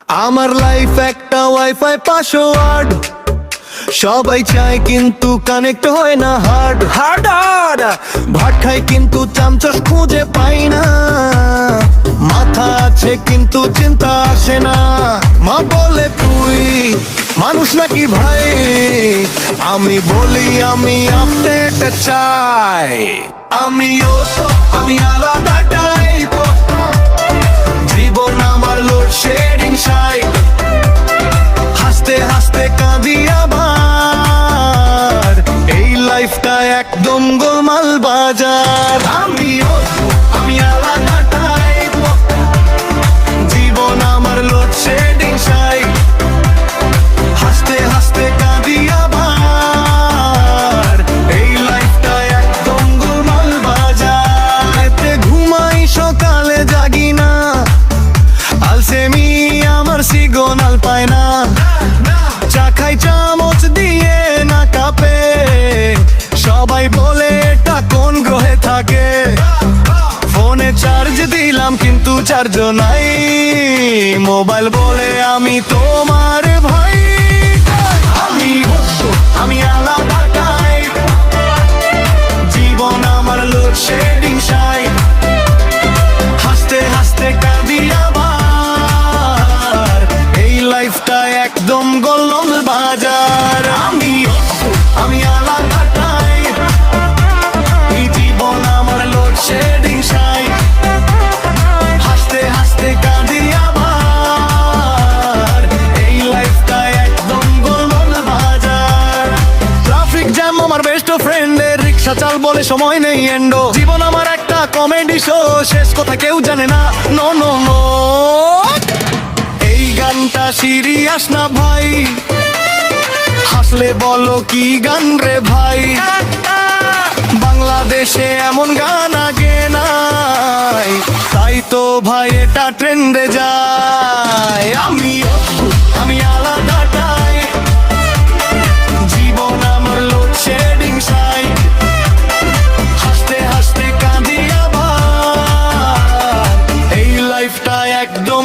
আমার লাইফ একটা wifi password, সবাই চায় কিন্তু কানেক্ট হয় না। হার্ড হার্ড হার্ড ভাট খাই কিন্তু চামচস খুঁজে পাই না। মাথা আছে কিন্তু চিন্তা আসে না। মা বলে তুই মানুষ নাকি ভাই, আমি বলি আমি আপডেট চাই। আমি আলাদা টাইপ, জীবন আমার লোডশেডিং সাইড। হাসতে হাসতে কাঁদি আবার, এই লাইফটা একদম গোলমাল বাজার। আমি আলাদা টাইপ, জীবন আমার লোডশেডিং সাইড। হাসতে হাসতে কাঁদি আবার, এই লাইফটা একদম গোলমাল বাজার। এতে ঘুমাই সকালে জাগি না, আলসেমি আমার সিগনাল পায় না। চা খাই চামচ দিয়ে না কাপে, সবাই বলে এটা কোন গ্রহে থাকে। ফোনে চার্জ দিলাম কিন্তু চার্জ নাই, মোবাইল বলে আমি তোমার ভাই। আমি আলাদা টাইপ, জীবন আমার লোডশেডিং সাইড। হাসতে হাসতে কাঁদি আবার, এই লাইফটা একদম গোলমাল বাজার। আমি আলাদা টাইপ, এই জীবন আমার লোডশেডিং সাইড। হাসতে হাসতে কাঁদি আবার, এই লাইফটা একদম গোলমাল বাজার। ট্রাফিক জ্যাম আমার বেস্ট ফ্রেন্ডের, রিক্সা চাল বলে সময় নেই এন্ডো। জীবন আমার একটা কমেডি শো, শেষ কথা কেউ জানে না। নো নো নো, এই গানটা সিরিয়াস না ভাই, হাসলে বলো কি গান রে ভাই। বাংলাদেশে এমন গান আগে নাই, তাই তো ভাই এটা ট্রেন্ডে যায়। আমি আলাদা টাইপ, জীবন আমার লোডশেডিং সাইড। হাসতে হাসতে কাঁদি আবার, এই লাইফটা একদম